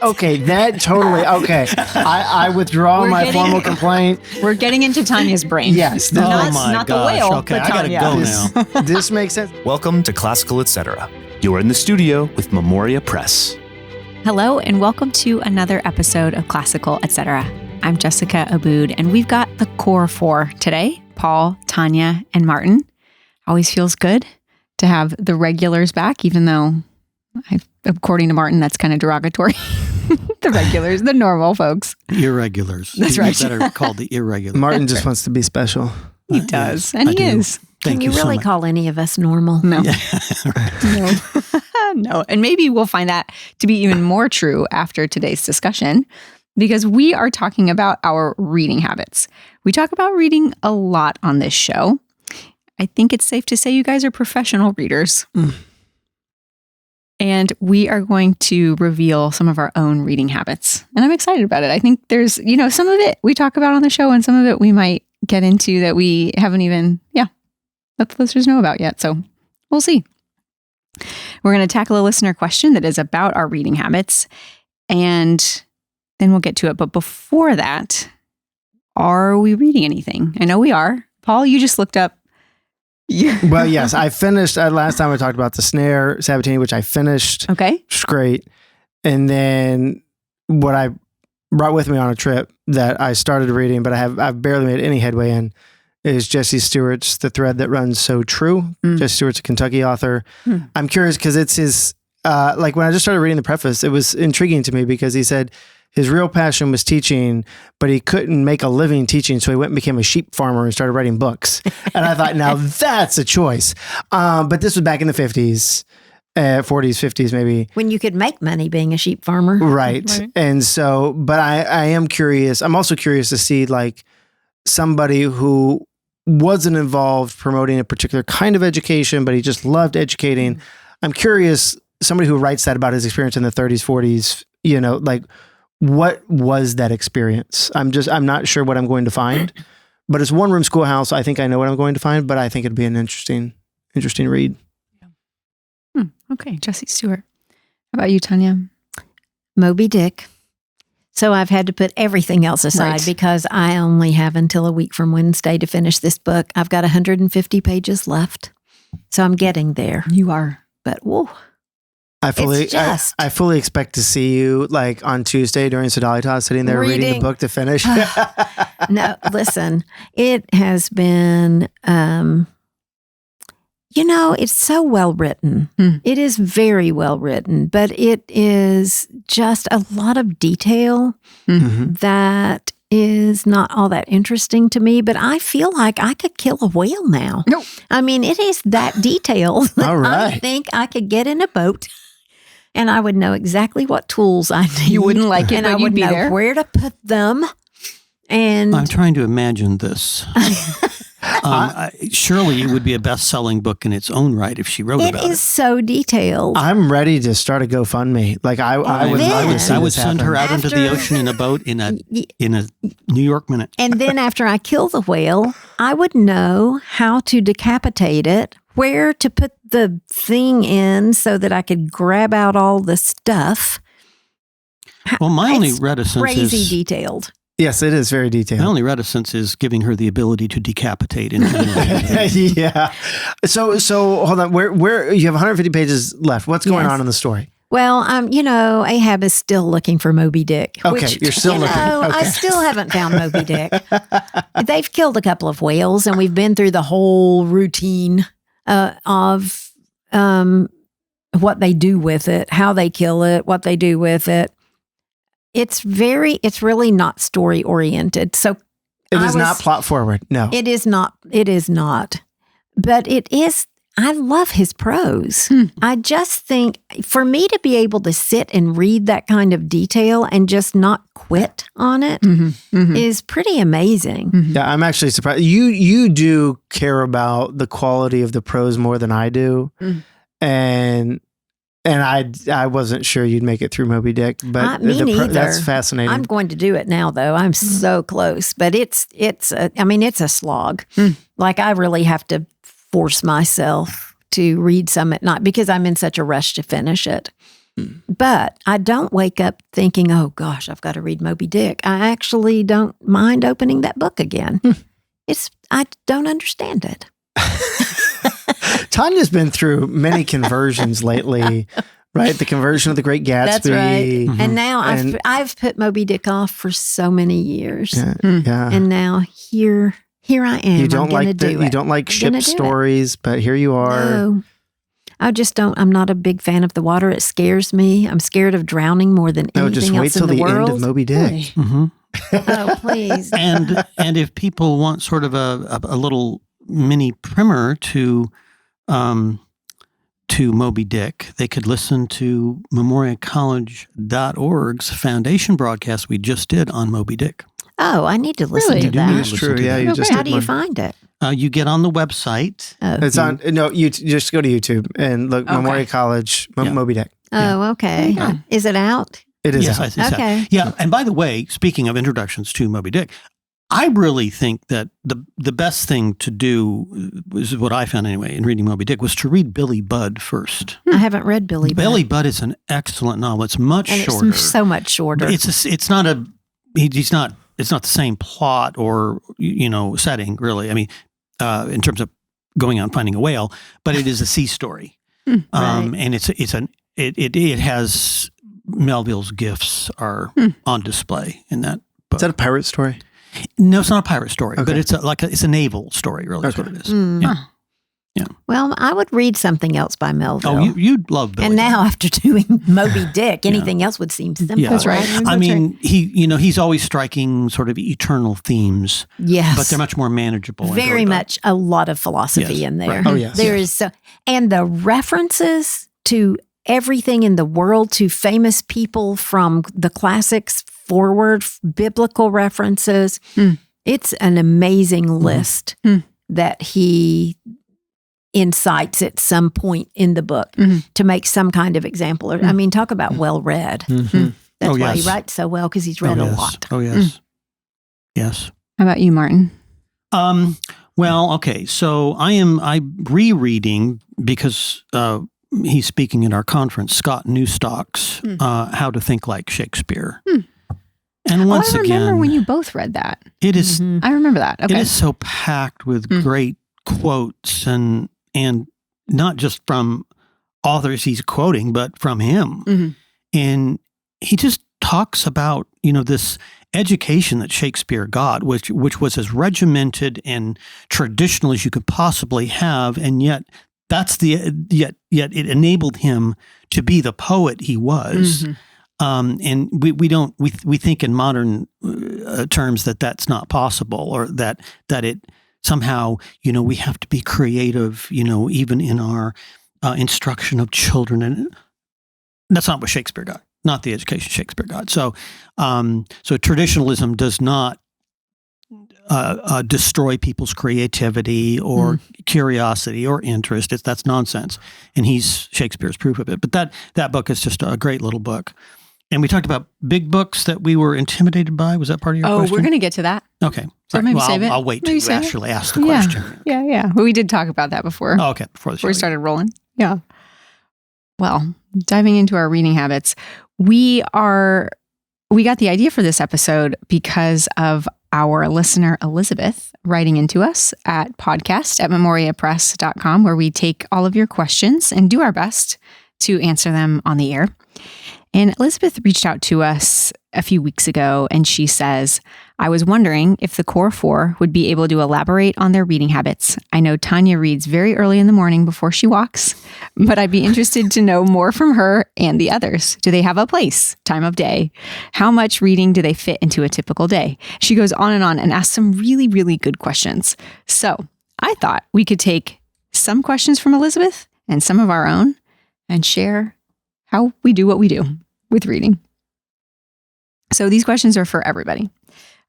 Okay, that totally, okay. I withdraw my formal complaint. We're getting into Tanya's brain. Yes. Not the whale, Okay, but I gotta Tanya. go now. This makes sense. Welcome to Classical Etc. You're in the studio with Memoria Press. Hello, and welcome to another episode of Classical Etc. I'm Jessica Aboud, and we've got the core four today, Paul, Tanya, and Martin. Always feels good to have the regulars back, even though, according to Martin, that's kind of derogatory. The regulars, the normal folks. Irregulars. That's right. Better called the irregulars. Martin just wants to be special. He does, Yes, and I he do. is. Thank Can you you really so much. call any of us normal? No. No. No. And maybe we'll find that to be even more true after today's discussion, because we are talking about our reading habits. We talk about reading a lot on this show. I think it's safe to say you guys are professional readers. And we are going to reveal some of our own reading habits. And I'm excited about it. I think there's, some of it we talk about on the show and some of it we might get into that we haven't even, let the listeners know about yet. So we'll see. We're going to tackle a listener question that is about our reading habits, and then we'll get to it. But before that, are we reading anything? I know we are. Paul, you just looked up. Well, yes, I finished, last time I talked about the Snare Sabatini, which I finished. Okay. It's great. And then what I brought with me on a trip that I started reading, but I've barely made any headway in, is Jesse Stewart's The Thread That Runs So True. Jesse Stewart's a Kentucky author. I'm curious because it's his, like when I just started reading the preface, it was intriguing to me because he said his real passion was teaching, but he couldn't make a living teaching. So he went and became a sheep farmer and started writing books. And I thought, now that's a choice. But this was back in the 50s, 40s, 50s, maybe. When you could make money being a sheep farmer. Right. And so, but I am curious. I'm also curious to see like somebody who wasn't involved promoting a particular kind of education, but he just loved educating. I'm curious, somebody who writes that about his experience in the 30s, 40s, like what was that experience? I'm not sure what I'm going to find, but it's one room schoolhouse. I think I know what I'm going to find, but I think it'd be an interesting read. Okay. Jesse Stewart. How about you, Tanya? Moby Dick. So I've had to put everything else aside Right. because I only have until a week from Wednesday to finish this book. I've got 150 pages left. So I'm getting there. You are. But whoa. I fully expect to see you like on Tuesday during Sodalitas sitting there reading the book to finish. No, listen, it has been, it's so well written. It is very well written, but it is just a lot of detail that is not all that interesting to me, but I feel like I could kill a whale now. No. I mean, it is that detailed that All right. I think I could get in a boat and I would know exactly what tools I need. You wouldn't like it, and but I you'd would be know there. where to put them. And I'm trying to imagine this. Surely it would be a best-selling book in its own right if she wrote it about it. is so detailed. I'm ready to start a GoFundMe. Like I would send her out into the After- ocean in a boat in a New York minute. And then after I kill the whale, I would know how to decapitate it, where to put the thing in so that I could grab out all the stuff. Well, my only It's reticence crazy is detailed. Yes, it is very my detailed. only reticence is giving her the ability to decapitate. Yeah. So hold on. Where you have 150 pages left? What's going Yes. on in the story? Well, Ahab is still looking for Moby Dick. Okay, which, you're still looking. I Okay. still haven't found Moby Dick. They've killed a couple of whales, and we've been through the whole routine of what they do with it, how they kill it, what they do with it. It's really not story oriented. So It is not plot forward. No. it is not. But it is. I love his prose. I just think for me to be able to sit and read that kind of detail and just not quit on it is pretty amazing. Yeah, I'm actually surprised. You do care about the quality of the prose more than I do. And I wasn't sure you'd make it through Moby Dick, but Me neither. That's fascinating. I'm going to do it now, though. I'm so close, but it's a slog. Like I really have to force myself to read some at night because I'm in such a rush to finish it. But I don't wake up thinking, oh gosh, I've got to read Moby Dick. I actually don't mind opening that book again. I don't understand it. Tanya's been through many conversions lately, right? The conversion of The Great Gatsby. That's right. Mhm. And now I've put Moby Dick off for so many years. Yeah. And now here I am. You don't you don't like ship stories, but here you are. No. I just don't. I'm not a big fan of the water. It scares me. I'm scared of drowning more than anything just wait else till in the the world. end of Moby Dick. Mm-hmm. Oh, please. And if people want sort of a little mini primer to Moby Dick, they could listen to memoriacollege.org's foundation broadcast we just did on Moby Dick. Oh, I need to listen Really? to that. It's true. Yeah, you just How did do you one. find it? You get on the website. Oh, It's on. No, you just go to YouTube and look. Okay. Memoria College Yeah. Moby Dick. okay. Yeah. Is it out? It is. Yes, out. I think so. Okay. Yeah, and by the way, speaking of introductions to Moby Dick, I really think that the best thing to do, is what I found anyway in reading Moby Dick, was to read Billy Budd first. I haven't read Billy Budd. Billy Budd is an excellent novel. It's much and shorter. it's so much shorter. But it's not the same plot or setting really. I mean, in terms of going out and finding a whale, but it is a sea story, Right. and it has Melville's gifts are on display in that book. Is that a pirate story? No, it's not a pirate story, but Okay. it's a naval story. Really, is what it is. Mm. Yeah. Well, I would read something else by Melville. Oh, you'd love Billy. and now Budd. after doing Moby Dick, anything else would seem simple. Yeah. That's right. I mean, he's always striking sort of eternal themes, Yes. but they're much more manageable. and Very Billy Budd. much a lot of philosophy Yes, in there. right. Oh, yes. There is so, and the references to everything in the world, to famous people from the classics forward, biblical references. It's an amazing list that he incites at some point in the book to make some kind of example. I mean, talk about well read. Mm-hmm. That's Oh, why yes. he writes so well, because he's read a lot. Oh yes, yes. How about you, Martin? Well, okay. So I'm rereading because he's speaking at our conference. Scott Newstock's "How to Think Like Shakespeare," and once I remember again, when you both read that. it is Mhm. I remember that. Okay. it is so packed with great quotes and not just from authors he's quoting, but from him. Mhm. And he just talks about, this education that Shakespeare got, which was as regimented and traditional as you could possibly have. And yet yet it enabled him to be the poet he was. And we think in modern terms that that's not possible, or that it somehow, we have to be creative, even in our instruction of children. And that's not what Shakespeare got, not the education Shakespeare got. So traditionalism does not destroy people's creativity or curiosity or interest. That's nonsense. And Shakespeare's proof of it. But that book is just a great little book. And we talked about big books that we were intimidated by. Was that part of your question? we're going to get to that. Okay. So maybe save it. I'll wait till Maybe you save it. actually ask the question. Yeah. But we did talk about that before. Oh, okay. Before Before we started rolling. Yeah. Well, diving into our reading habits, we got the idea for this episode because of our listener, Elizabeth, writing into us at podcast@memoriapress.com, where we take all of your questions and do our best to answer them on the air. And Elizabeth reached out to us a few weeks ago, and she says, I was wondering if the Core Four would be able to elaborate on their reading habits. I know Tanya reads very early in the morning before she walks, but I'd be interested to know more from her and the others. Do they have a place, time of day? How much reading do they fit into a typical day? She goes on and asks some really, really good questions. So I thought we could take some questions from Elizabeth and some of our own and share how we do what we do with reading. So these questions are for everybody.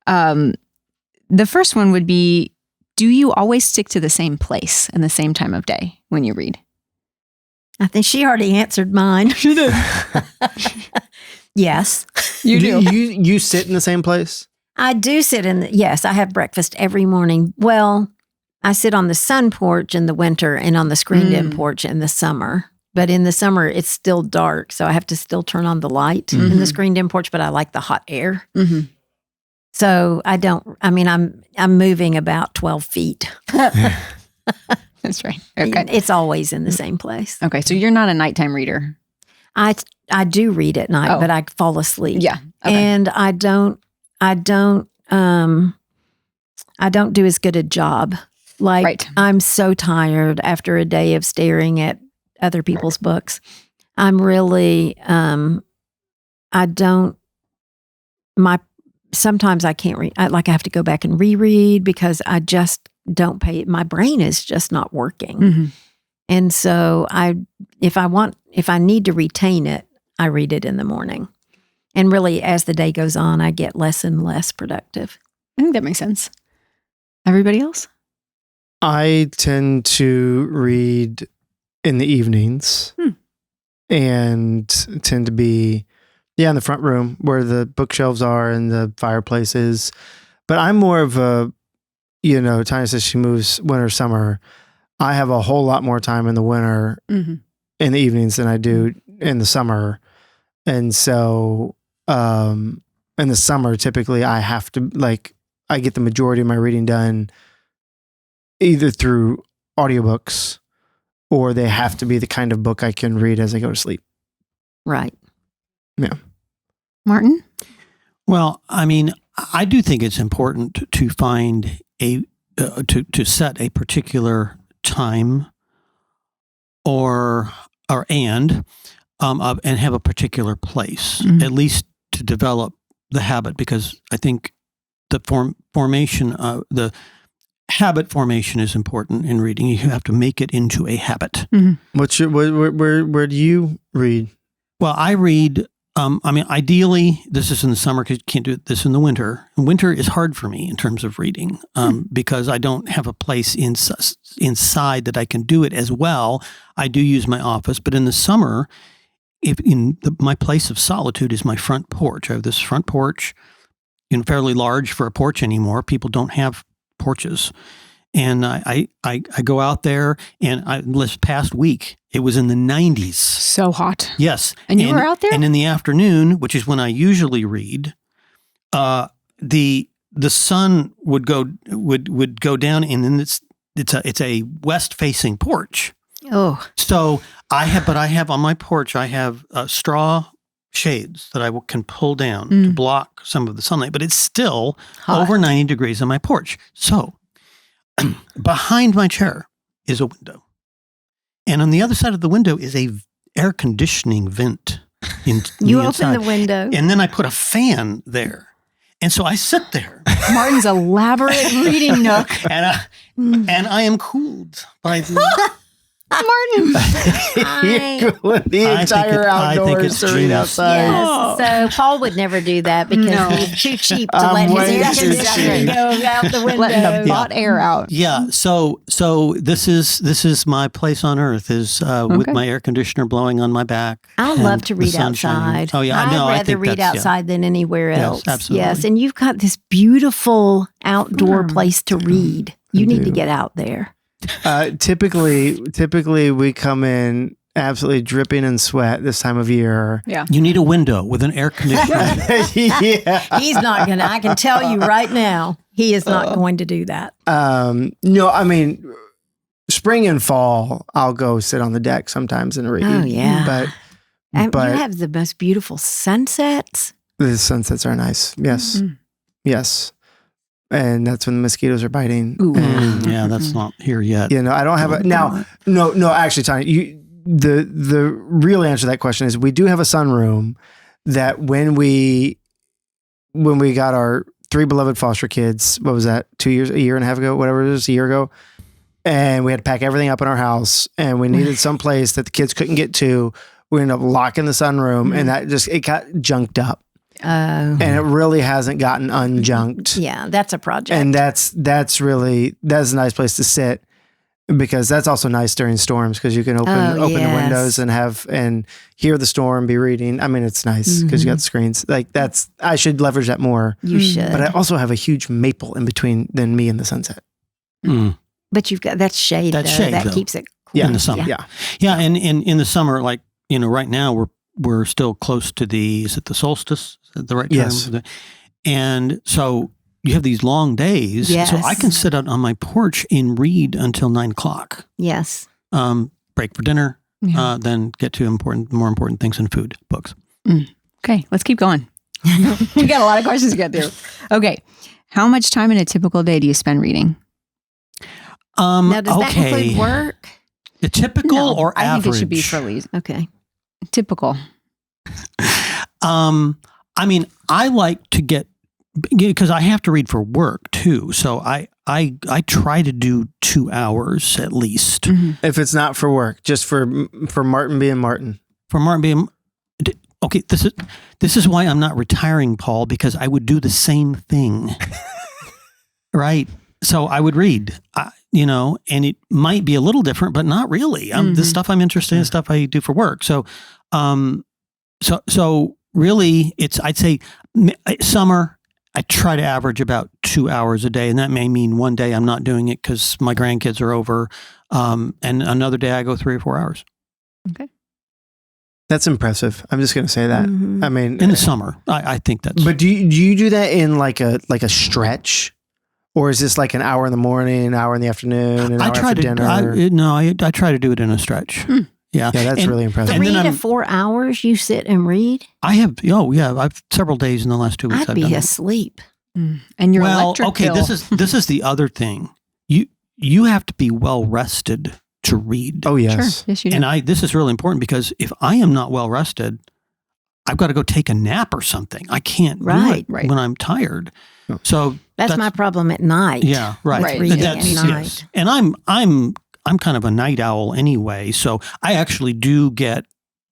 The first one would be, do you always stick to the same place and the same time of day when you read? I think she already answered mine. She did. Yes. You do. You sit in the same place? I do sit yes, I have breakfast every morning. Well, I sit on the sun porch in the winter and on the screened-in porch in the summer. But in the summer, it's still dark, so I have to still turn on the light in the screened-in porch. But I like the hot air, so I don't. I mean, I'm moving about 12 feet. That's right. Okay. It's always in the same place. Okay. So you're not a nighttime reader. I do read at night, but I fall asleep. Yeah. Okay. And I don't do as good a job. Like Right. I'm so tired after a day of staring at other people's books. I'm really sometimes I can't read. I have to go back and reread because I just don't pay. My brain is just not working. And so if I need to retain it, I read it in the morning. And really, as the day goes on, I get less and less productive. I think that makes sense. Everybody else? I tend to read in the evenings and tend to be, in the front room where the bookshelves are and the fireplace is. But I'm more of a, Tanya says she moves winter, summer. I have a whole lot more time in the winter in the evenings than I do in the summer. And so in the summer, typically I have to, I get the majority of my reading done either through audiobooks or they have to be the kind of book I can read as I go to sleep. Right. Yeah. Martin? Well, I mean, I do think it's important to find to set a particular time and have a particular place, at least to develop the habit, because I think the the habit formation is important in reading. You have to make it into a habit. What's your where do you read? Well, I read. Ideally, this is in the summer because you can't do this in the winter. Winter is hard for me in terms of reading because I don't have a place inside that I can do it as well. I do use my office, but in the summer, my place of solitude is my front porch. I have this front porch, fairly large for a porch anymore. People don't have porches. And I go out there, and this past week, it was in the 90s. So hot. Yes. And you were out there? And in the afternoon, which is when I usually read, the sun would go down, and then it's a west-facing porch. Oh. So I have on my porch, I have straw shades that I can pull down to block some of the sunlight, but it's still over 90 degrees on my porch. So behind my chair is a window. And on the other side of the window is a air conditioning vent. You open the window. And then I put a fan there. And so I sit there. Martin's elaborate reading nook. And I am cooled by the... Martin. The entire outdoors to read outside. Yes. So Paul would never do that because he's too cheap to let his air conditioner go out the window. Letting the hot air out. Yeah. So this is my place on earth is with my air conditioner blowing on my back. I love to read outside. Oh yeah, I know. I'd rather read outside than anywhere else. Yes, absolutely. Yes, and you've got this beautiful outdoor place to read. You need to get out there. Typically we come in absolutely dripping in sweat this time of year. Yeah. You need a window with an air conditioner. Yeah. He's not going to, I can tell you right now, he is not going to do that. No, I mean, spring and fall, I'll go sit on the deck sometimes and read. Oh, yeah. But you have the most beautiful sunsets. The sunsets are nice. Yes. Yes. And that's when the mosquitoes are biting. Yeah, that's not here yet. I don't have no, actually, Tanya, the real answer to that question is we do have a sunroom that when we got our 3 beloved foster kids, what was that, a year and a half ago, whatever it is, a year ago, and we had to pack everything up in our house and we needed some place that the kids couldn't get to. We ended up locking the sunroom and it got junked up. And it really hasn't gotten unjunked. Yeah, that's a project. And that's a nice place to sit because that's also nice during storms because you can open the windows and hear the storm, be reading. I mean, it's nice because you got the screens. I should leverage that more. You should. But I also have a huge maple in between than me and the sunset. But you've got that's shade. That though. keeps it Yeah. in the summer. Yeah. Yeah, and in the summer, like, right now we're still close to is it the solstice? Is that the right term? Yes. And so you have these long days. Yes. So I can sit out on my porch and read until 9:00. Yes. Break for dinner, Yeah. then get to more important things in food, books. Okay, let's keep going. We got a lot of questions to get through. Okay. How much time in a typical day do you spend reading? Now, does that include work? The typical or I average? think it should be for least. Okay. Typical. I mean, I like to get, because I have to read for work too. So I try to do 2 hours at least. Mm-hmm. If it's not for work, just for Martin being Martin. For Martin being, okay, this is why I'm not retiring, Paul, because I would do the same thing. Right? So I would read, and it might be a little different, but not really. The stuff I'm interested in is stuff I do for work. So, so really, I'd say summer, I try to average about 2 hours a day, and that may mean one day I'm not doing it because my grandkids are over, and another day I go 3 or 4 hours. Okay. That's impressive. I'm just going to say that. Mhm. I mean, In the summer, I think that's. But do you do that in like a stretch, or is this like an hour in the morning, an hour in the afternoon, an hour after dinner? I try to do it in a stretch. Yeah, Yeah, that's really impressive. And 3 then to 4 hours you sit and read? I have. Oh yeah, I've several days in the last 2 weeks. I'd I've be done that. asleep. And your electric bill. This is the other thing. You have to be well rested to read. Oh yes. Sure. Yes, you do. And this is really important because if I am not well rested, I've got to go take a nap or something. I can't do Right. it when I'm tired. So That's my problem at night. Yeah, right. Right. Reading That's- at night. yes. And I'm kind of a night owl anyway, so I actually do get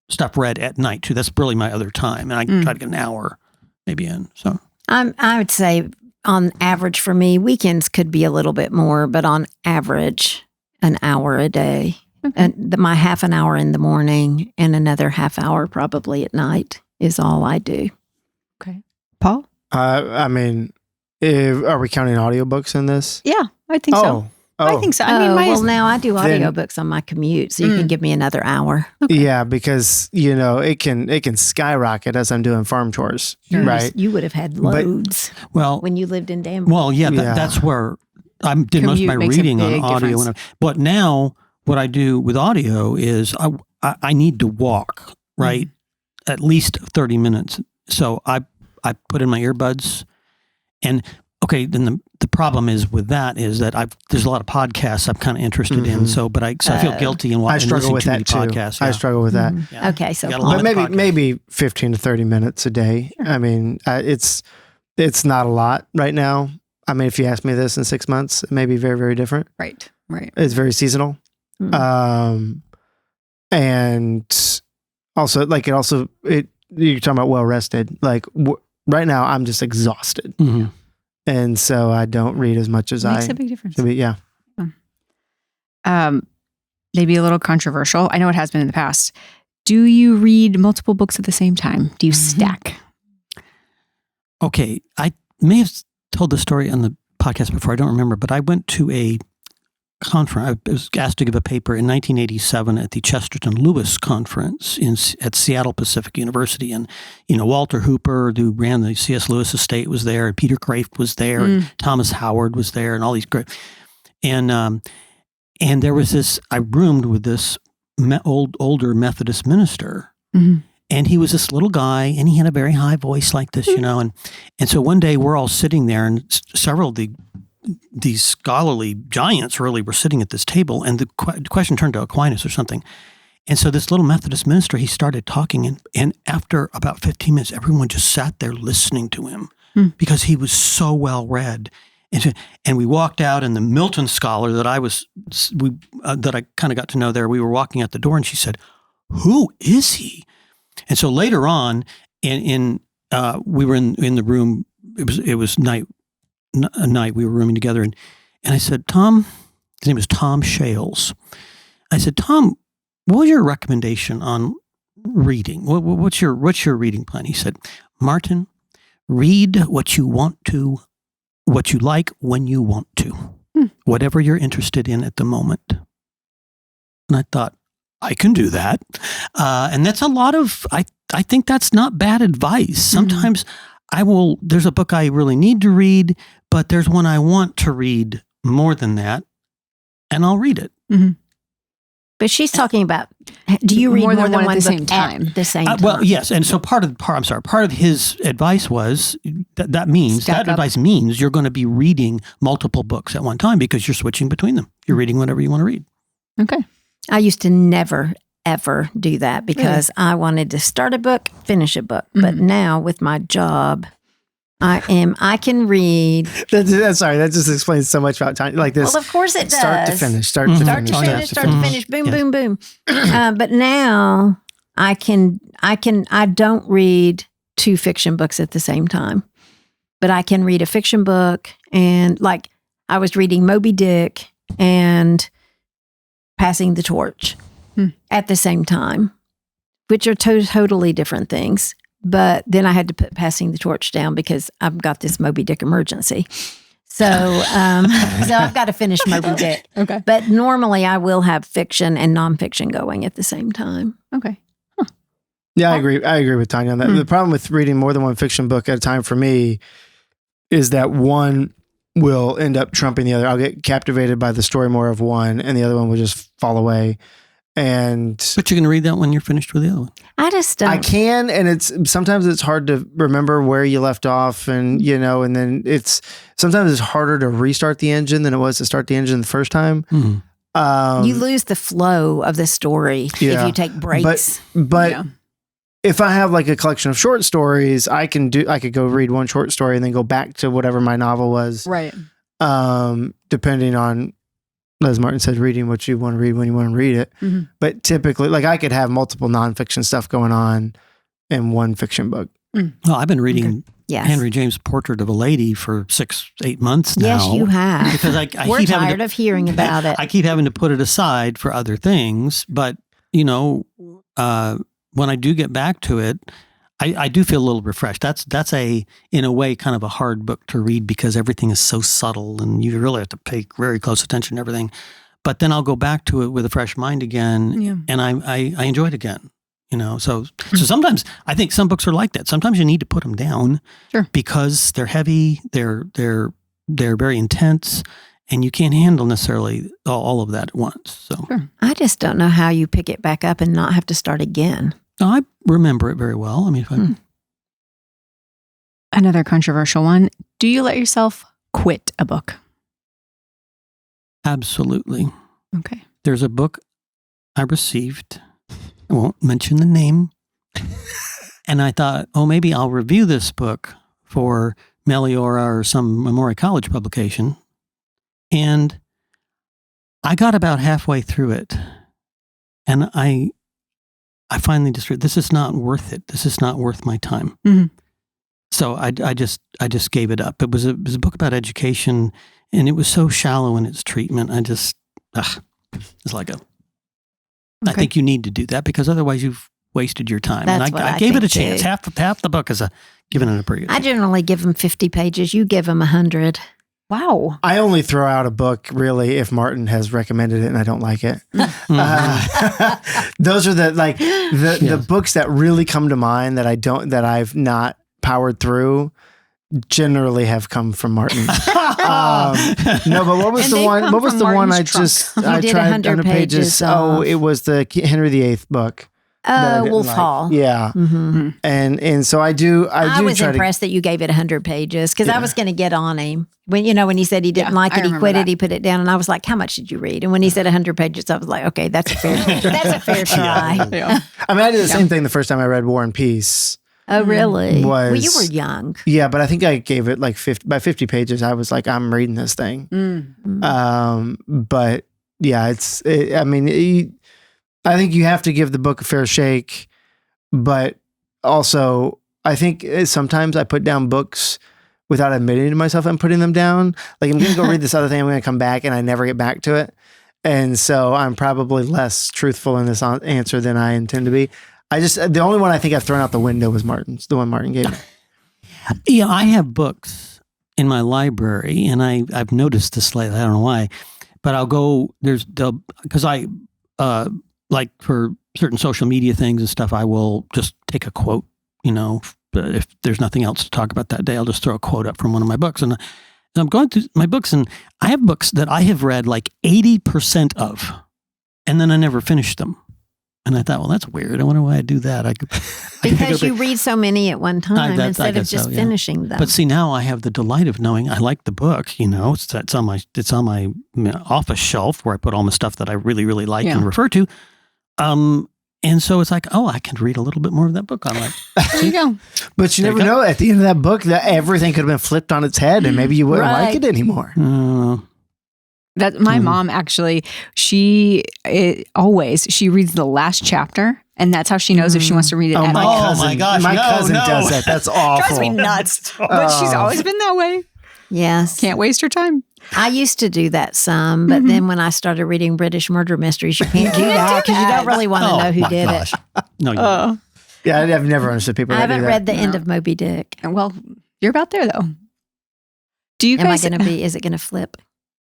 stuff read at night too. That's really my other time, and I try to get an hour maybe in. So I would say on average for me, weekends could be a little bit more, but on average, an hour a day. Okay. And my half an hour in the morning and another half hour probably at night is all I do. Okay. Paul? I mean, are we counting audiobooks in this? Yeah, I think so. I think so. I mean, well, now I do Then- audiobooks on my commute, so you can give me another hour. Yeah, because it can skyrocket as I'm doing farm chores, right? You would have had But- loads well, when you lived in Danville. well, yeah, Yeah. that's where I did most of Commute my makes a reading on big audio. difference. But now what I do with audio is I need to walk, right, at least 30 minutes. So I put in my earbuds, and okay, then the problem is with that is that there's a lot of podcasts I'm kind of interested in. So, but I feel guilty in I watching struggle with that too. podcasts. I struggle with that. Yeah. Okay, so You gotta Paul, limit But the podcast. maybe 15 to 30 minutes a day. I mean, it's not a lot right now. I mean, if you ask me this in 6 months, it may be very, very different. Right. It's very seasonal. And also you're talking about well rested. Like right now I'm just exhausted. Mhm. And so I don't read as much as Makes I a big difference. should be. Yeah. Maybe a little controversial. I know it has been in the past. Do you read multiple books at the same time? Do you stack? Okay, I may have told the story on the podcast before. I don't remember, but I went to a conference. I was asked to give a paper in 1987 at the Chesterton Lewis Conference at Seattle Pacific University, and Walter Hooper, who ran the C.S. Lewis estate, was there, and Peter Kraft was there, and Thomas Howard was there, and all these great. And there was this. I roomed with this older Methodist minister. Mm-hmm. And he was this little guy, and he had a very high voice like this, and so one day we're all sitting there, and several of these scholarly giants really were sitting at this table, and the question turned to Aquinas or something. And so this little Methodist minister, he started talking, and after about 15 minutes, everyone just sat there listening to him because he was so well read. And we walked out, and the Milton scholar that I kind of got to know there, we were walking out the door, and she said, "Who is he?" And so later on, we were in the room. It was night. We were rooming together, and I said, "Tom," his name was Tom Shales. I said, "Tom, what was your recommendation on reading? What's your reading plan?" He said, "Martin, read what you want to, what you like when you want to, whatever you're interested in at the moment." And I thought, I can do that. And that's a lot of, I think that's not bad advice. Sometimes there's a book I really need to read, but there's one I want to read more than that, and I'll read it. Mm-hmm. But she's talking about, do you read more than one at the book same time? at the same time? Well, yes. And so part of his advice was that advice means you're going to be reading multiple books at one time because you're switching between them. You're reading whatever you want to read. Okay. I used to never, ever do that because I wanted to start a book, finish a book. But now with my job, I can read. Sorry, that just explains so much about time. Like this. Well, of course it does. Start to finish. Start to finish. Boom, boom, boom. But now I don't read 2 fiction books at the same time. But I can read a fiction book, and like I was reading Moby Dick and Passing the Torch at the same time, which are totally different things. But then I had to put Passing the Torch down because I've got this Moby Dick emergency. So I've got to finish Moby Dick. Okay. But normally I will have fiction and nonfiction going at the same time. Okay. Yeah, I agree with Tanya on that. The problem with reading more than one fiction book at a time for me is that one will end up trumping the other. I'll get captivated by the story more of one, and the other one will just fall away. But you can read that when you're finished with the other one. I just don't. I can, and sometimes it's hard to remember where you left off, and and then sometimes it's harder to restart the engine than it was to start the engine the first time. Mm-hmm. You lose the flow of the story if you take breaks. But if I have like a collection of short stories, I could go read one short story and then go back to whatever my novel was. Right. Depending on, as Martin said, reading what you want to read when you want to read it. Mm-hmm. But typically, like I could have multiple nonfiction stuff going on in one fiction book. Well, I've been reading Yes. Henry James' Portrait of a Lady for 6-8 months now. Yes, you have. Because We're tired of hearing about it. I keep having to put it aside for other things. But, when I do get back to it, I do feel a little refreshed. That's in a way, kind of a hard book to read because everything is so subtle and you really have to pay very close attention to everything. But then I'll go back to it with a fresh mind again, and I enjoy it again. So sometimes I think some books are like that. Sometimes you need to put them down, because they're heavy, they're very intense, and you can't handle necessarily all of that at once. So I just don't know how you pick it back up and not have to start again. I remember it very well. I mean, Another controversial one. Do you let yourself quit a book? Absolutely. Okay. There's a book I received. I won't mention the name. And I thought, maybe I'll review this book for Meliora or some Memorial College publication. And I got about halfway through it. And I finally just read, this is not worth it. This is not worth my time. Mm-hmm. So I just gave it up. It was a book about education, and it was so shallow in its treatment. It's like I think you need to do that because otherwise you've wasted your time. That's and what I gave it a think chance. too. Half the book is giving it a pretty good I chance. generally give them 50 pages. You give them 100. Wow. I only throw out a book really if Martin has recommended it and I don't like it. Those are the books that really come to mind that I've not powered through. Generally have come from Martin. No, but what was the one? What was the one I just I did tried 100 pages Oh, it was the Henry VIII book. Wolf Hall. Yeah, Mm-hmm. and so I do. I was try impressed that you gave it 100 pages because I was going to get on him when he said he didn't like it, he quit it, he put it down, and I was like, "How much did you read?" And when he said 100 pages, I was like, "Okay, that's a fair try." Yeah. I mean, I did the same thing the first time I read War and Peace. Oh, really? Well, you were young. Yeah, but I think I gave it like 50 pages. I was like, I'm reading this thing. But yeah, I think you have to give the book a fair shake. But also, I think sometimes I put down books without admitting to myself I'm putting them down. Like I'm going to go read this other thing. I'm going to come back and I never get back to it. And so I'm probably less truthful in this answer than I intend to be. The only one I think I've thrown out the window was Martin's, the one Martin gave me. Yeah, I have books in my library, and I've noticed this lately. I don't know why, but I'll go because like for certain social media things and stuff, I will just take a quote, but if there's nothing else to talk about that day, I'll just throw a quote up from one of my books. And I'm going through my books, and I have books that I have read like 80% of, and then I never finished them. And I thought, well, that's weird. I wonder why I do that. Because you read so many at one time instead of just finishing them. But see, now I have the delight of knowing I like the book. It's on my office shelf where I put all my stuff that I really, really like and refer to. And so it's like, I can read a little bit more of that book. I'm like, there you go. But you never know. At the end of that book, that everything could have been flipped on its head, and maybe you wouldn't like it anymore. That my mom actually, she reads the last chapter, and that's how she knows if she wants to read it. Oh my gosh! My cousin does that. That's awful. Drives me nuts. But she's always been that way. Yes, can't waste her time. I used to do that some, but then when I started reading British murder mysteries, you can't do that because you don't really want to know who did it. No, you don't. Yeah, I've never understood people. I haven't read the end of Moby Dick. Well, you're about there though. Do you guys? Am I going to be? Is it going to flip?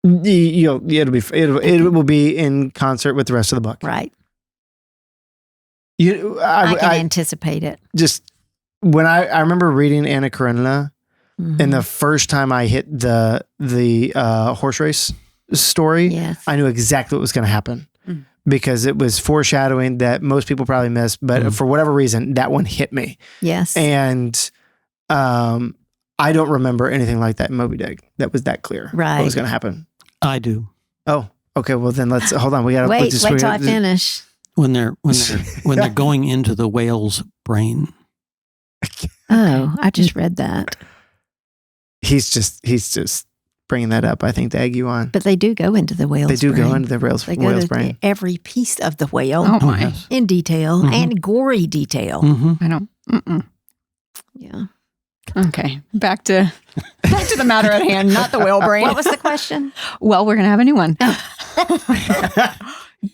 It will be in concert with the rest of the book. Right. I can anticipate it. Just when I remember reading Anna Karenina, and the first time I hit the horse race story, I knew exactly what was going to happen because it was foreshadowing that most people probably missed, but for whatever reason, that one hit me. Yes. And I don't remember anything like that in Moby Dick that was that clear. Right. What was going to happen? I do. Oh, okay. Well, then let's hold on. We got to wait till I finish. When they're going into the whale's brain. Oh, I just read that. He's just bringing that up. I think to egg you on. But they do go into the whale's brain. They do go into the whale's brain. Every piece of the whale. Oh my! In detail and gory detail. I don't. Yeah. Okay, back to the matter at hand, not the whale brain. What was the question? Well, we're going to have a new one.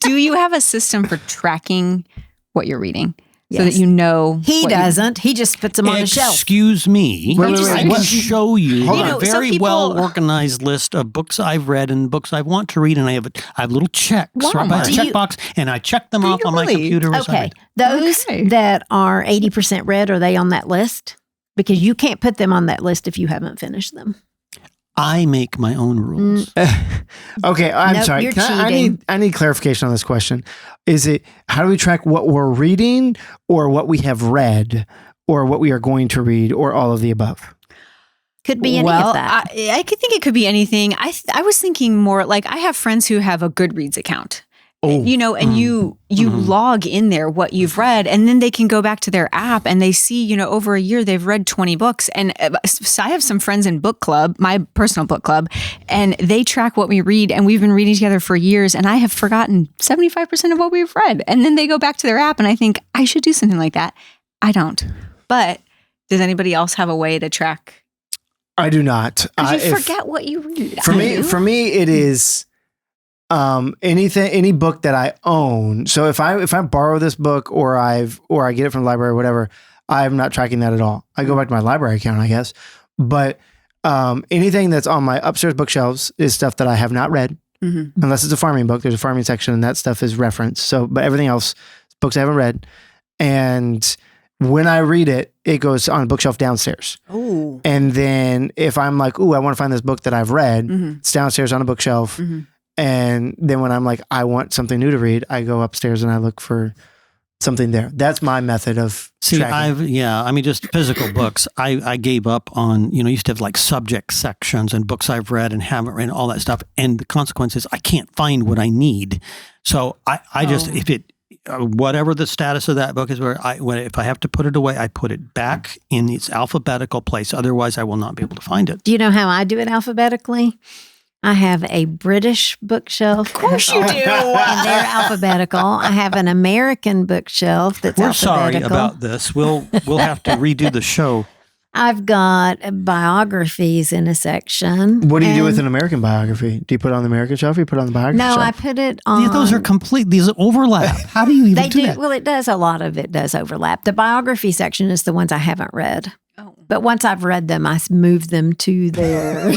Do you have a system for tracking what you're reading so that you know? He doesn't. He just puts them on the shelf. Excuse me. I can show you a very well-organized list of books I've read and books I want to read, and I have little checks right by the checkbox, and I check them off on my computer. Okay. Those that are 80% read, are they on that list? Because you can't put them on that list if you haven't finished them. I make my own rules. Okay, I'm sorry. You're cheating. I need clarification on this question. Is it, how do we track what we're reading or what we have read or what we are going to read or all of the above? Could be any of that. I could think it could be anything. I was thinking more like I have friends who have a Goodreads account. And you log in there what you've read, and then they can go back to their app and they see, over a year they've read 20 books. And so I have some friends in book club, my personal book club, and they track what we read, and we've been reading together for years, and I have forgotten 75% of what we've read. And then they go back to their app, and I think I should do something like that. I don't. But does anybody else have a way to track? I do not. You forget what you read. For me, it is any book that I own. So if I borrow this book or I get it from the library or whatever, I'm not tracking that at all. I go back to my library account, I guess. But anything that's on my upstairs bookshelves is stuff that I have not read, unless it's a farming book. There's a farming section, and that stuff is referenced. So, but everything else, books I haven't read, and when I read it, it goes on a bookshelf downstairs. Ooh. And then if I'm like, I want to find this book that I've read, it's downstairs on a bookshelf. And then when I'm like, I want something new to read, I go upstairs and I look for something there. That's my method of tracking. Just physical books. I gave up on, used to have like subject sections and books I've read and haven't read and all that stuff. And the consequence is I can't find what I need. So I just, if it, whatever the status of that book is, if I have to put it away, I put it back in its alphabetical place. Otherwise, I will not be able to find it. Do you know how I do it alphabetically? I have a British bookshelf. Of course you do. And they're alphabetical. I have an American bookshelf that's alphabetical. We're sorry about this. We'll have to redo the show. I've got biographies in a section. What do you do with an American biography? Do you put it on the American shelf or you put it on the biography shelf? No, I put it on. Yeah, those are complete. These overlap. How do you even do that? Well, it does. A lot of it does overlap. The biography section is the ones I haven't read. Oh. But once I've read them, I move them to there.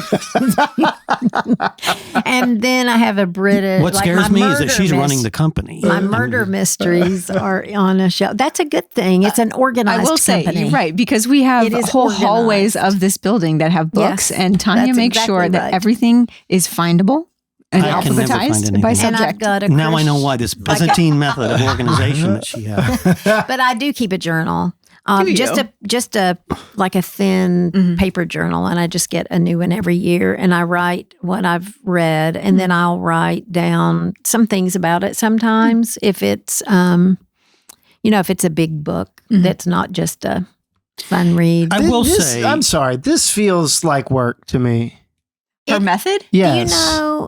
And then I have a British. What like scares my me is that murder she's running the company. My murder mysteries are on a shelf. That's a good thing. It's an organized I will say, company. you're right, because we have It is whole hallways organized. of this building that have books, Yes, and Tanya that's makes exactly sure that right. everything is findable and I can never find alphabetized by anything. And I've subject. got a Now I know why this Byzantine method of organization that she has. But I do keep a journal. Do Just you? a like a thin paper journal, and I just get a new one every year, and I write what I've read, and then I'll write down some things about it. Sometimes, if it's if it's a big book that's not just a fun read. I will say, I'm sorry. This feels like work to me. Her method? Yes.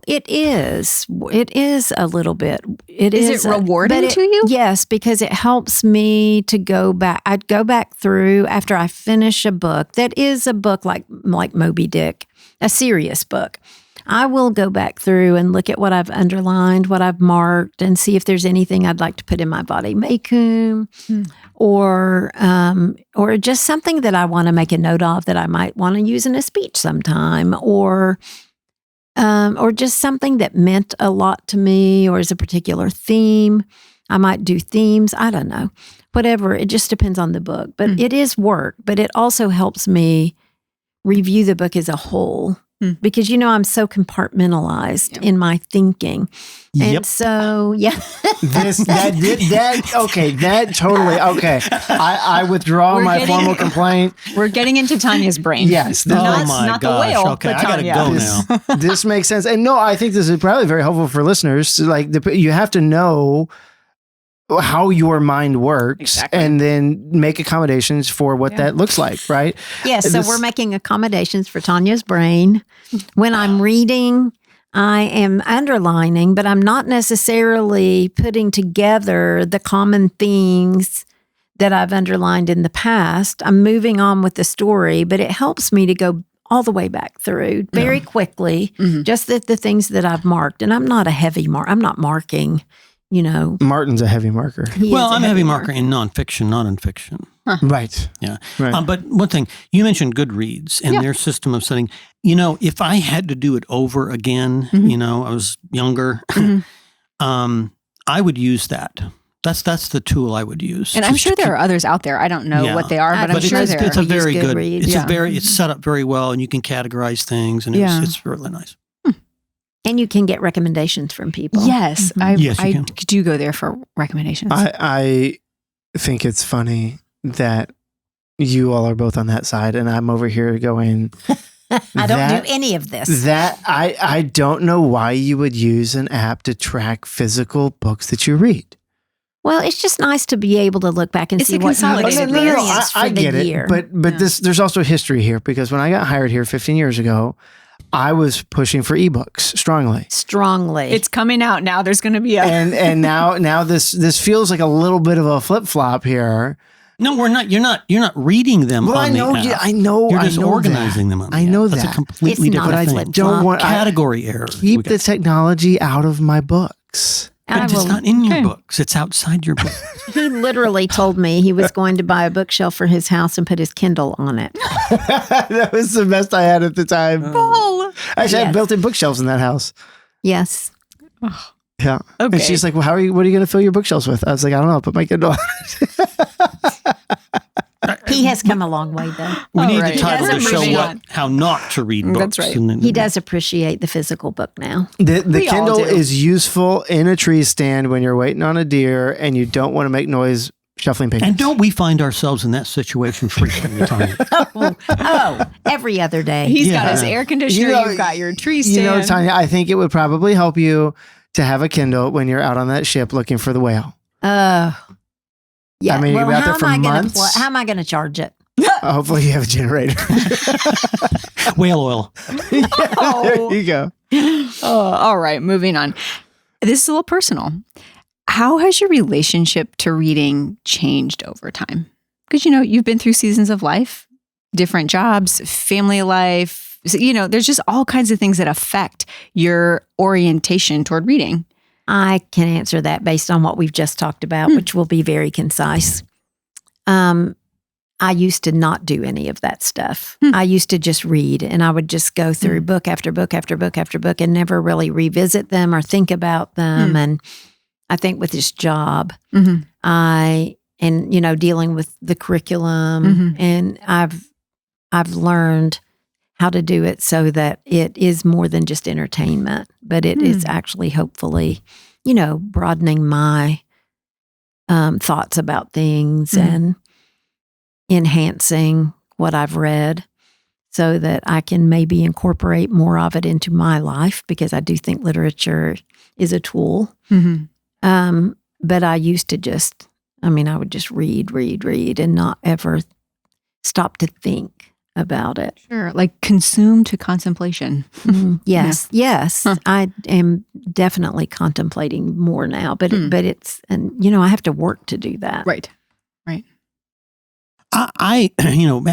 It is. It is a little bit. Is it rewarding but to you? Yes, because it helps me to go back. I'd go back through after I finish a book that is a book like Moby Dick, a serious book. I will go back through and look at what I've underlined, what I've marked, and see if there's anything I'd like to put in my vademecum, or just something that I want to make a note of that I might want to use in a speech sometime, or just something that meant a lot to me, or is a particular theme. I might do themes. I don't know, whatever. It just depends on the book, but it is work. But it also helps me review the book as a whole. Because I'm so compartmentalized in my thinking, and so that totally okay. I withdraw my formal complaint. We're getting into Tanya's brain. Yes, not the whale. Okay, but I gotta Tanya. go now. This makes sense, and no, I think this is probably very helpful for listeners. You have to know how your mind works, Exactly. and then make accommodations for what that looks like, right? Yes, so we're making accommodations for Tanya's brain. When I'm reading, I am underlining, but I'm not necessarily putting together the common themes that I've underlined in the past. I'm moving on with the story, but it helps me to go all the way back through very quickly, just the things that I've marked. And I'm not a heavy mark. I'm not marking, Martin's a heavy marker. Well, I'm a heavy marker in nonfiction, not in fiction. Right. Yeah. Right. But one thing, you mentioned Goodreads and their system of setting. If I had to do it over again, I was younger, I would use that. That's the tool I would use. And I'm sure there are others out there. I don't know what they are, but I'm sure it's there a are. very good. Goodreads. It's set up very well, and you can categorize things, and it's really nice. And you can get recommendations from people. Yes, Yes, you I can. do go there for recommendations. I think it's funny that you all are both on that side, and I'm over here going. I don't do any of this. That I don't know why you would use an app to track physical books that you read. Well, it's just nice to be able to look back and It's see a what you consolidated experienced I for the get year. it, but there's also history here, because when I got hired here 15 years ago, I was pushing for ebooks strongly. It's coming out now. There's going to be a and now this feels like a little bit of a flip flop here. No, we're not. You're not reading them. Well, on I know. the app. I know. You're I just know organizing that. them. On the I know app. That's that. a completely It's not different a thing. flip Don't flop. want Category error. keep the technology out of my books. But it's not in your books. It's outside your book. He literally told me he was going to buy a bookshelf for his house and put his Kindle on it. That was the best I had at the time. Actually, I had built-in bookshelves in that house. Yes. Yeah. Okay. And she's like, "Well, what are you going to fill your bookshelves with?" I was like, "I don't know. I'll put my Kindle on it." He has come a long way, though. We need right. to title the Yes, show moving what, on. How Not to Read Books. That's right. And then- He does appreciate the physical book now. The We all Kindle do. is useful in a tree stand when you're waiting on a deer and you don't want to make noise shuffling papers. And don't we find ourselves in that situation frequently, Tanya? Every other day. He's Yeah. got his air conditioner. You've got your tree stand. Tanya, I think it would probably help you to have a Kindle when you're out on that ship looking for the whale. Yeah. I mean, you've been out there for months. How am I going to charge it? Hopefully you have a generator. Whale oil. There you go. All right, moving on. This is a little personal. How has your relationship to reading changed over time? Because, you've been through seasons of life, different jobs, family life. So, there's just all kinds of things that affect your orientation toward reading. I can answer that based on what we've just talked about, which will be very concise. I used to not do any of that stuff. I used to just read, and I would just go through book after book after book after book and never really revisit them or think about them. And I think with this job, dealing with the curriculum, and I've learned how to do it so that it is more than just entertainment, but it is actually hopefully, broadening my thoughts about things and enhancing what I've read so that I can maybe incorporate more of it into my life, because I do think literature is a tool. But I used to I would just read and not ever stop to think about it. Sure. Like consume to contemplation. Yes. I am definitely contemplating more now, but it's, and I have to work to do that. Right.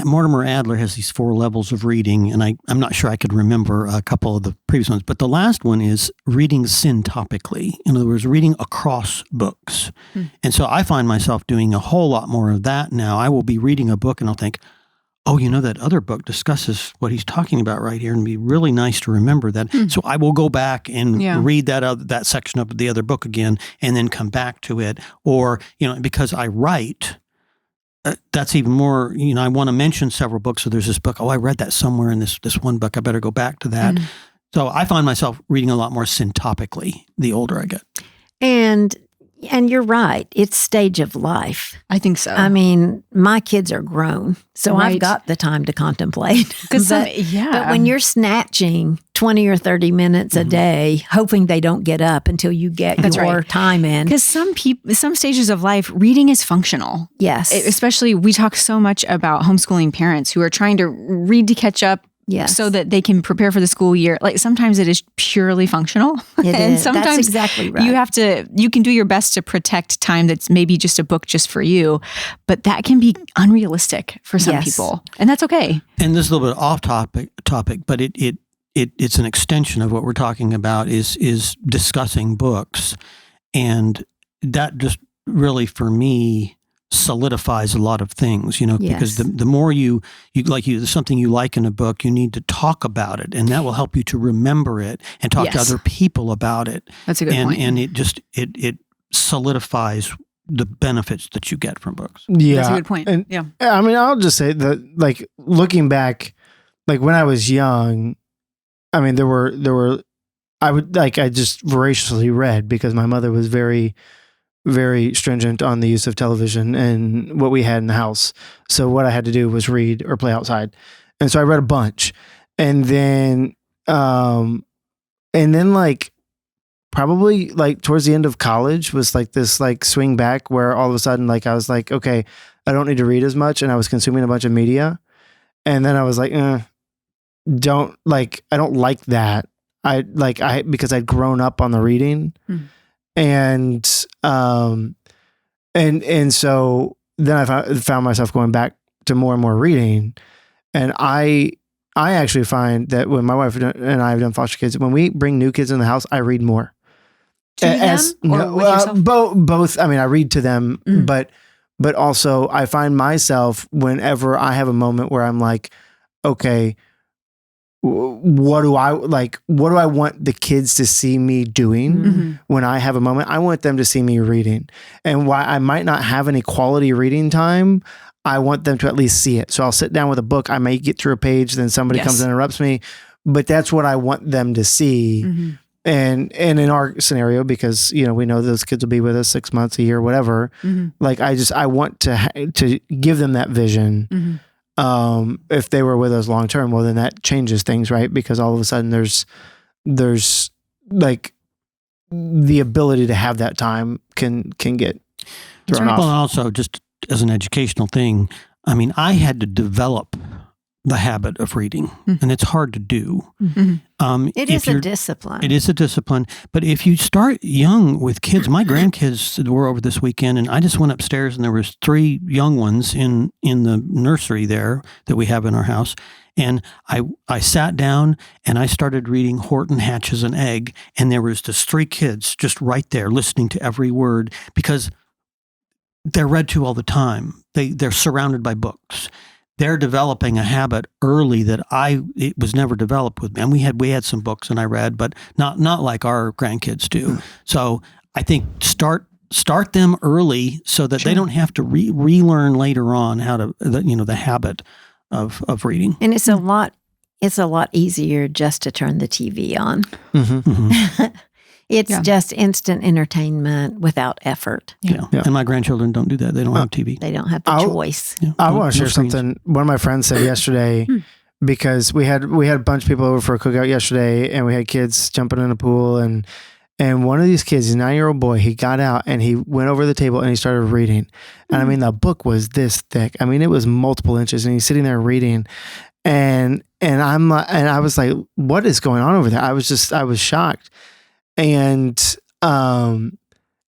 Mortimer Adler has these 4 levels of reading, and I'm not sure I could remember a couple of the previous ones, but the last one is reading syntopically. In other words, reading across books. And so I find myself doing a whole lot more of that now. I will be reading a book and I'll think, oh, that other book discusses what he's talking about right here, and it'd be really nice to remember that. So I will go back and read that section of the other book again and then come back to it. Or, because I write, that's even more, I want to mention several books. So there's this book, I read that somewhere in this one book. I better go back to that. So I find myself reading a lot more syntopically the older I get. And you're right. It's stage of life. I think so. I mean, my kids are grown, so I've got the time to contemplate. But when you're snatching 20 or 30 minutes a day, hoping they don't get up until you get your time in. Because some stages of life, reading is functional. Yes. Especially, we talk so much about homeschooling parents who are trying to read to catch up. Yes. So that they can prepare for the school year. Like sometimes it is purely functional. And sometimes that's exactly right. you can do your best to protect time that's maybe just a book just for you, but that can be unrealistic for some people. And that's okay. And this is a little bit off topic, but it's an extension of what we're talking about is discussing books. And that just really, for me, solidifies a lot of things, because the more you there's something you like in a book, you need to talk about it, and that will help you to remember it and talk to other people about it. That's a good point. And it solidifies the benefits that you get from books. Yeah. That's a good point. And, I'll just say that, looking back, when I was young, there were, I just voraciously read because my mother was very, very stringent on the use of television and what we had in the house. So what I had to do was read or play outside. And so I read a bunch. And then probably towards the end of college was this swing back where all of a sudden I was like, okay, I don't need to read as much. And I was consuming a bunch of media. And then I was like, I don't like that. Because I'd grown up on the reading. And so then I found myself going back to more and more reading. And I actually find that when my wife and I have done foster kids, when we bring new kids in the house, I read more. To them or with yourself? Both. I read to them, but also I find myself whenever I have a moment where I'm like, okay, what do I want the kids to see me doing when I have a moment? I want them to see me reading. And while I might not have any quality reading time, I want them to at least see it. So I'll sit down with a book. I may get through a page, then somebody comes and interrupts me, but that's what I want them to see. And in our scenario, because, we know those kids will be with us 6 months, a year, whatever. I want to give them that vision. If they were with us long term, well, then that changes things, right? Because all of a sudden there's the ability to have that time can get thrown off. Well, also just as an educational thing, I had to develop the habit of reading, and it's hard to do. It is a discipline. It is a discipline. But if you start young with kids, my grandkids were over this weekend, and I just went upstairs, and there was 3 young ones in the nursery there that we have in our house. And I sat down and I started reading Horton Hatches an Egg, and there was just 3 kids just right there listening to every word because they're read to all the time. they're surrounded by books. They're developing a habit early that it was never developed with me. And we had some books and I read, but not like our grandkids do. So I think start them early so that they don't have to relearn later on how to the habit of reading. And it's a lot easier just to turn the TV on. It's just instant entertainment without effort. Yeah. And my grandchildren don't do that. They don't have TV. They don't have the choice. I want to share something. One of my friends said yesterday, because we had a bunch of people over for a cookout yesterday, and we had kids jumping in a pool, and one of these kids, he's a 9-year-old boy, he got out and he went over to the table and he started reading. And I mean, the book was this thick. I mean, it was multiple inches, and he's sitting there reading. And I was like, what is going on over there? I was shocked. And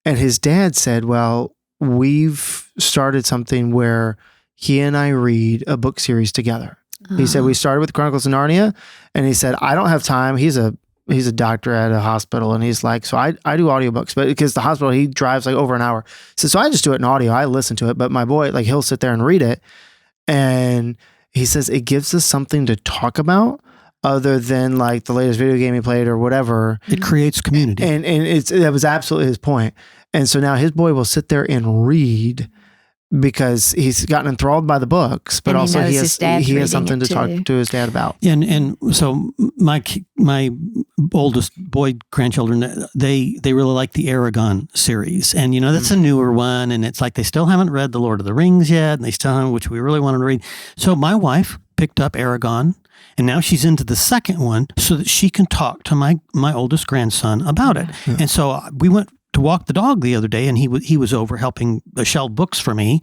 his dad said, well, we've started something where he and I read a book series together. He said, we started with Chronicles of Narnia, and he said, I don't have time. He's a doctor at a hospital, and he's like, so I do audiobooks, but because the hospital, he drives like over an hour. So I just do it in audio. I listen to it, but my boy, like, he'll sit there and read it. And he says it gives us something to talk about other than like the latest video game he played or whatever. It creates community. And that was absolutely his point. And so now his boy will sit there and read because he's gotten enthralled by the books, but also he has something to talk to his dad about. And so my oldest boy grandchildren, they really like the Aragon series, and that's a newer one, and it's like they still haven't read the Lord of the Rings yet, and they still haven't, which we really wanted to read. So my wife picked up Aragon, and now she's into the second one so that she can talk to my oldest grandson about it. Yeah. And so we went to walk the dog the other day, and he was over helping shelve books for me,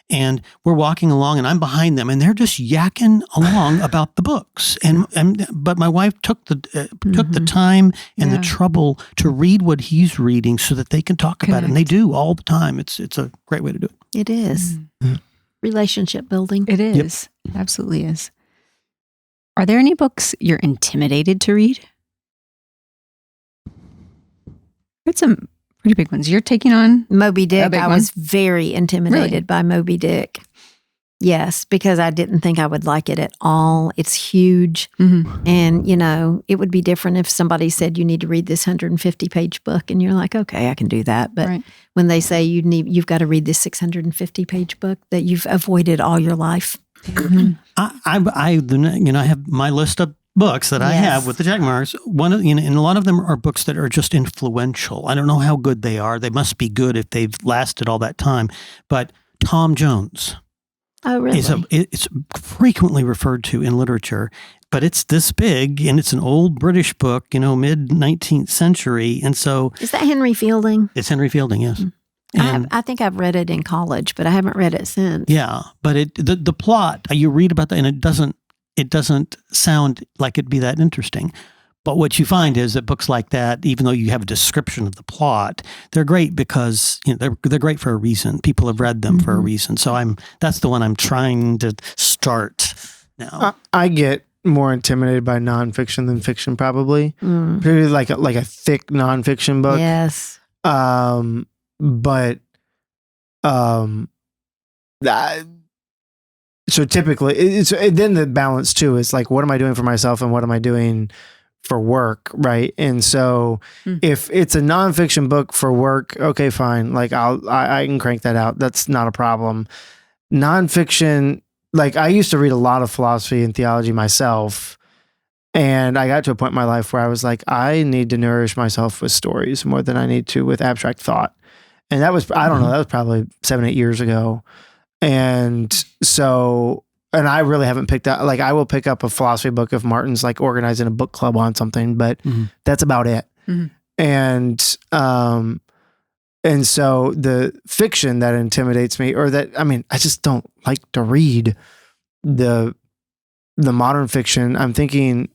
and we're walking along, and I'm behind them, and they're just yakking along about the books, but my wife took the time and the trouble to read what he's reading so that they can talk about it, and they do all the time. It's a great way to do it. It is relationship building. It is. It absolutely is. Are there any books you're intimidated to read? It's some pretty big ones. You're taking on Moby Dick. I was very intimidated by Moby Dick. Yes, because I didn't think I would like it at all. It's huge. And, it would be different if somebody said you need to read this 150-page book, and you're like, okay, I can do that. But when they say you've got to read this 650-page book that you've avoided all your life. I have my list of books that I have with the check marks. And a lot of them are books that are just influential. I don't know how good they are. They must be good if they've lasted all that time. But Tom Jones. Oh, really? It's frequently referred to in literature, but it's this big, and it's an old British book, mid-19th century. And so... Is that Henry Fielding? It's Henry Fielding, yes. I think I've read it in college, but I haven't read it since. Yeah, but the plot, you read about that, and it doesn't sound like it'd be that interesting. But what you find is that books like that, even though you have a description of the plot, they're great because they're great for a reason. People have read them for a reason. So that's the one I'm trying to start now. I get more intimidated by nonfiction than fiction, probably. Particularly like a thick nonfiction book. Yes. So typically, then the balance too is like, what am I doing for myself and what am I doing for work, right? And so if it's a nonfiction book for work, okay, fine. Like I can crank that out. That's not a problem. Nonfiction, like I used to read a lot of philosophy and theology myself, and I got to a point in my life where I was like, I need to nourish myself with stories more than I need to with abstract thought. And that was, I don't know, that was probably 7-8 years ago. And so, and I really haven't picked up, like I will pick up a philosophy book if Martin's like organizing a book club on something, but that's about it. And so the fiction that intimidates me, or that, I mean, I just don't like to read the modern fiction. I'm thinking,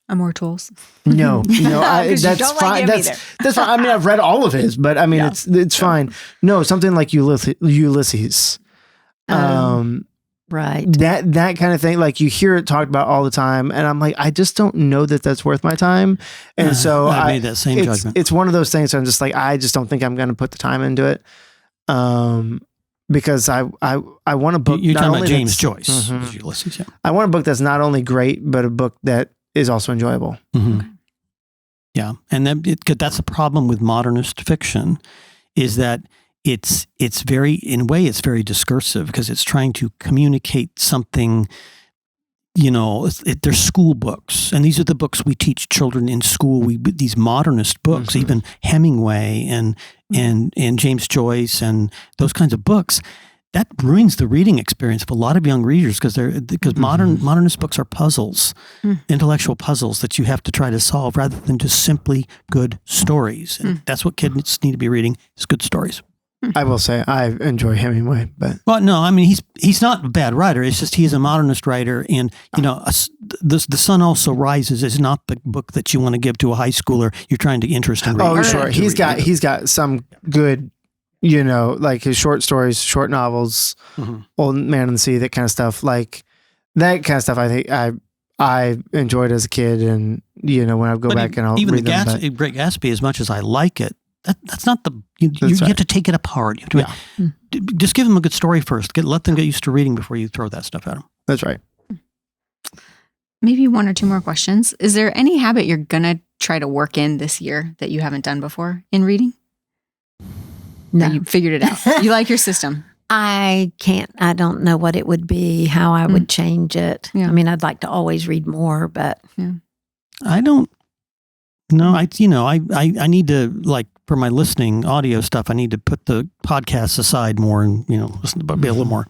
Immortals. No, that's fine. That's fine. I mean, I've read all of his, but I mean, it's fine. No, something like Ulysses. Right. That kind of thing. Like you hear it talked about all the time, and I'm like, I just don't know that that's worth my time. And so I made that same judgment. It's one of those things where I'm just like, I just don't think I'm going to put the time into it. because I want a book. You're not talking about only James that's- Joyce. Mhm. Is Ulysses, yeah. I want a book that's not only great, but a book that is also enjoyable. Mm-hmm. Yeah, and that's the problem with modernist fiction, is that it's very, in a way, it's very discursive because it's trying to communicate something. They're school books, and these are the books we teach children in school. These modernist books, even Hemingway and James Joyce and those kinds of books. That ruins the reading experience of a lot of young readers because modernist books are puzzles, intellectual puzzles that you have to try to solve rather than just simply good stories. And that's what kids need to be reading, is good stories. I will say I enjoy Hemingway, but well, no, I mean he's not a bad writer. It's just he's a modernist writer, and the Sun Also Rises is not the book that you want to give to a high schooler you're trying to interest in reading. Oh, sure, he's got some good. Like his short stories, short novels, Old Man in the Sea, that kind of stuff. Like that kind of stuff, I think I enjoyed as a kid, and when I go back and I'll even read the Great Gatsby, as much as I like it, that's not the you have to take it apart. You have to just give them a good story first. Let them get used to reading before you throw that stuff at them. That's right. Maybe one or two more questions. Is there any habit you're gonna try to work in this year that you haven't done before in reading? No. Or you figured it out. You like your system. I don't know what it would be, how I would change it. Yeah. I mean, I'd like to always read more, but I don't know. I need to, like, for my listening audio stuff, I need to put the podcasts aside more and, listen to, be a little more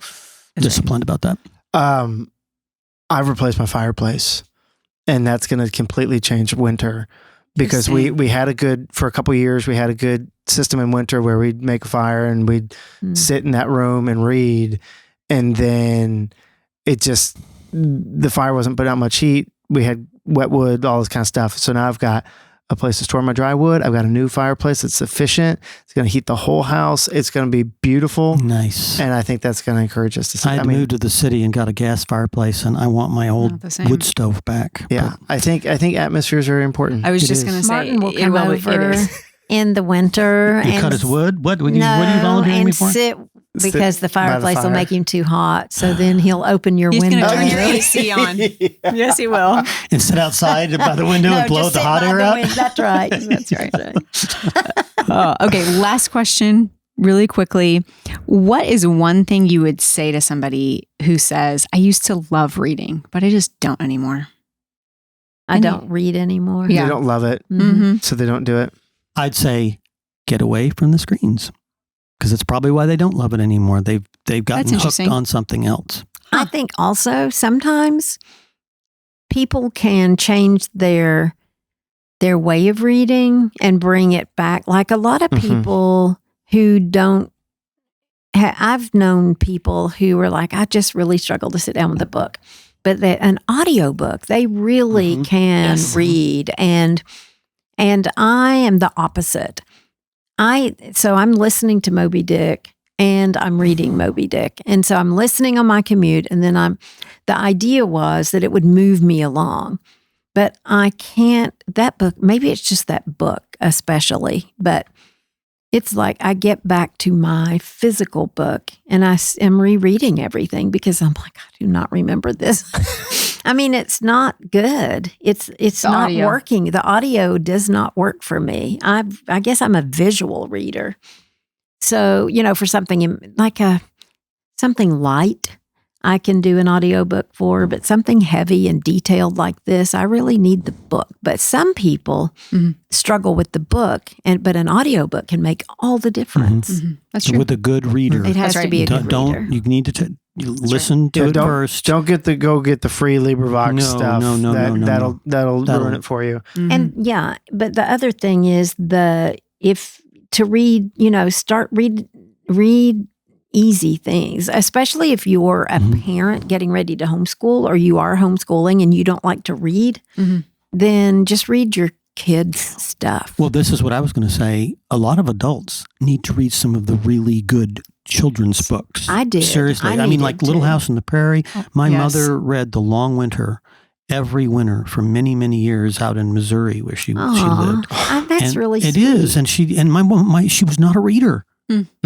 disciplined about that. I've replaced my fireplace, and that's going to completely change winter, because we had for a couple of years, we had a good system in winter where we'd make a fire and we'd sit in that room and read. And then the fire wasn't putting out much heat. We had wet wood, all this kind of stuff. So now I've got a place to store my dry wood. I've got a new fireplace that's efficient. It's going to heat the whole house. It's going to be beautiful. Nice. And I think that's going to encourage us to see. I moved to the city and got a gas fireplace, and I want my old wood stove back. Yeah. I think atmosphere is very important. I was just going to say, Martin will come over in the winter and cut his wood. What are you volunteering me for? Sit because the fireplace will make him too hot. So then he'll open your window. He's going to turn your AC on. Yes, he will. And sit outside by the window and blow the hot air out. That's right. That's right. Okay, last question, really quickly. What is one thing you would say to somebody who says, I used to love reading, but I just don't anymore? I don't read anymore. They don't love it, so they don't do it. I'd say get away from the screens, because it's probably why they don't love it anymore. They've gotten hooked on something else. I think also sometimes people can change their way of reading and bring it back. Like a lot of people who don't. I've known people who were like, I just really struggle to sit down with a book, but an audiobook, they really can read. And I am the opposite. So I'm listening to Moby Dick and I'm reading Moby Dick. And so I'm listening on my commute, and then the idea was that it would move me along. But I can't, that book, maybe it's just that book especially, but it's like I get back to my physical book and I am rereading everything because I'm like, I do not remember this. I mean, it's not good. It's not working. The audio does not work for me. I guess I'm a visual reader. So, for something like something light, I can do an audiobook for, but something heavy and detailed like this, I really need the book. But some people struggle with the book, but an audiobook can make all the difference. That's true. With a good reader. It has to be a good reader. You need to listen to it first. Don't get the free LibriVox stuff. No. That'll ruin it for you. And but the other thing is if to read, read easy things, especially if you're a parent getting ready to homeschool or you are homeschooling and you don't like to read, then just read your kids' stuff. Well, this is what I was going to say. A lot of adults need to read some of the really good children's books. I did. Seriously. I mean, like Little House on the Prairie. My mother read The Long Winter every winter for many, many years out in Missouri where she lived. That's really sweet. It is. And my mom, she was not a reader.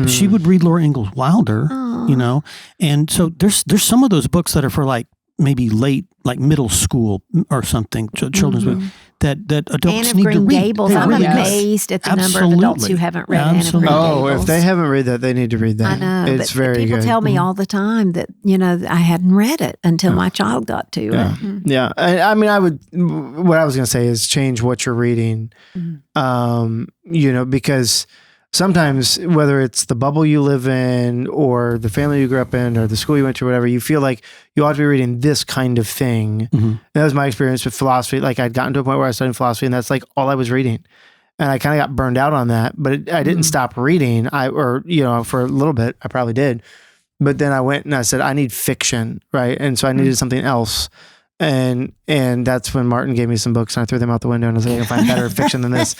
She would read Laura Ingalls Wilder, Aw. you know, and so there's some of those books that are for like maybe late, like middle school or something, children's book that adults Anne of need to Green read. Gables. They're I'm really good. amazed at the number of adults who haven't read Anne of Green Absolutely. Gables. If they haven't read that, they need to read that. I know. It's but very people good. tell me all the time that, I hadn't read it until my child got to Yeah. it. Yeah. I mean, what I was going to say is change what you're reading, because sometimes whether it's the bubble you live in or the family you grew up in or the school you went to, or whatever, you feel like you ought to be reading this kind of thing. And that was my experience with philosophy. Like I'd gotten to a point where I was studying philosophy and that's like all I was reading. And I kind of got burned out on that, but I didn't stop reading. For a little bit, I probably did. But then I went and I said, I need fiction. Right. And so I needed something else. And that's when Martin gave me some books and I threw them out the window and I was like, I can find better fiction than this.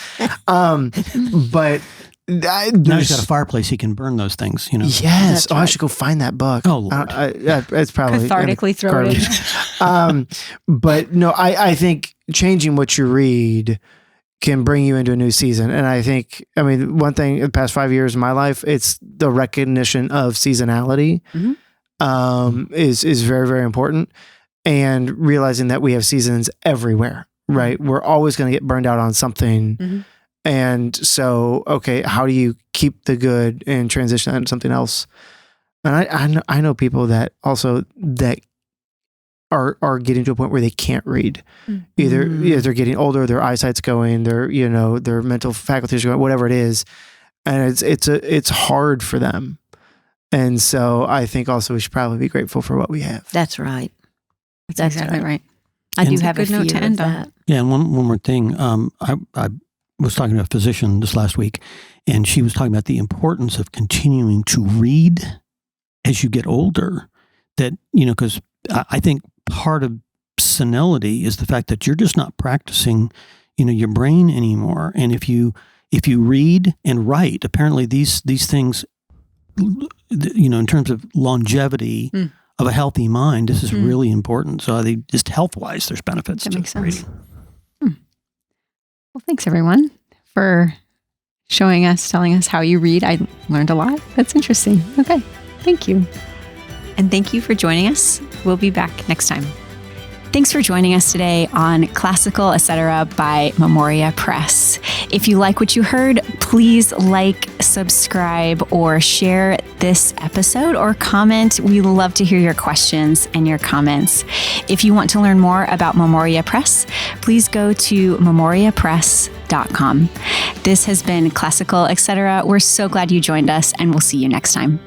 But Now he's got a fireplace, he can burn those things, Yes. That's I right. should go find that book. Oh, Lord. It's probably Cathartically throw it in. But no, I think changing what you read can bring you into a new season. And I think, one thing in the past 5 years of my life, it's the recognition of seasonality is very, very important. And realizing that we have seasons everywhere, right? We're always going to get burned out on something. And so, okay, how do you keep the good and transition that into something else? And I know people that also that are getting to a point where they can't read. Either they're getting older, their eyesight's going, their mental faculties are going, whatever it is, and it's hard for them. And so I think also we should probably be grateful for what we have. That's right. That's exactly right. I do And- have a Good few note to of end on. that. Yeah, and one more thing. I was talking to a physician this last week, and she was talking about the importance of continuing to read as you get older. That, because I think part of senility is the fact that you're just not practicing, your brain anymore. And if you read and write, apparently these things, in terms of longevity of a healthy mind, this is really important. So they just health-wise, there's benefits That to makes sense. reading. Well, thanks everyone for telling us how you read. I learned a lot. That's interesting. Okay. Thank you. And thank you for joining us. We'll be back next time. Thanks for joining us today on Classical Etc. by Memoria Press. If you like what you heard, please like, subscribe, or share this episode or comment. We love to hear your questions and your comments. If you want to learn more about Memoria Press, please go to memoriapress.com. This has been Classical Etc. We're so glad you joined us, and we'll see you next time.